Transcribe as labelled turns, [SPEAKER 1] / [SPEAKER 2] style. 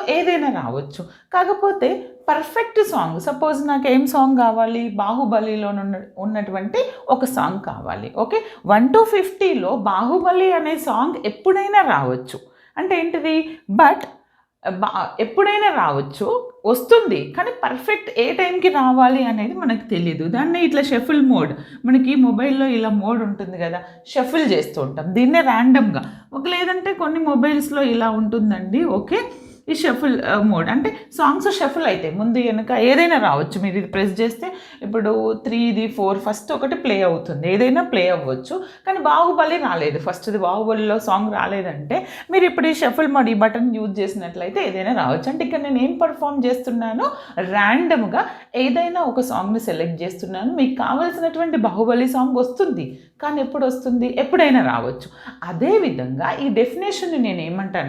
[SPEAKER 1] ఏదైనా రావచ్చు. కాకపోతే పర్ఫెక్ట్ సాంగ్ సపోజ్ నాకేం సాంగ్ కావాలి, 'బాహుబలిలో' ఉన్నటువంటి ఒక సాంగ్ కావాలి. ఓకే. 1-50లో 'బాహుబలి' అనే సాంగ్ ఎప్పుడైనా రావచ్చు. అంటే ఏంటిది? బట్ ఎప్పుడైనా రావచ్చు, వస్తుంది. కానీ పర్ఫెక్ట్ ఏ టైంకి రావాలి అనేది మనకు తెలీదు. దాన్నే ఇట్లా షఫుల్ మోడ్, మనకి మొబైల్‌లో ఇలా మోడ్ ఉంటుంది కదా! షఫుల్ చేస్తూ ఉంటాం. దీన్నే ర్యాండమ్‌గా. లేదంటే కొన్ని మొబైల్స్‌లో ఇలా ఉంటుందండి. ఓకే. ఈ షఫుల్ మోడ్ అంటే సాంగ్స్ షఫుల్ అయితాయి. ముందు వెనక ఏదైనా రావచ్చు. మీరు ఇది ప్రెస్ చేస్తే ఇప్పుడు 3, 4 ఫస్ట్ ఒకటి ప్లే అవుతుంది. ఏదైనా ప్లే అవ్వచ్చు. కానీ 'బాహుబలి' రాలేదు. ఫస్ట్‌ది 'బాహుబలిలో' సాంగ్ రాలేదంటే మీరు ఇప్పుడు ఈ షఫుల్ మోడ్ ఈ బటన్ యూజ్ చేసినట్లయితే ఏదైనా రావచ్చు. అంటే ఇక్కడ నేను ఏం పర్ఫార్మ్ చేస్తున్నాను, ర్యాండమ్‌గా ఏదైనా ఒక సాంగ్‌ని సెలెక్ట్ చేస్తున్నాను. మీకు కావాల్సినటువంటి 'బాహుబలి' సాంగ్ వస్తుంది. కానీ ఎప్పుడు వస్తుంది? ఎప్పుడైనా రావచ్చు. అదేవిధంగా ఈ డెఫినేషన్‌ని నేను ఏమంటాను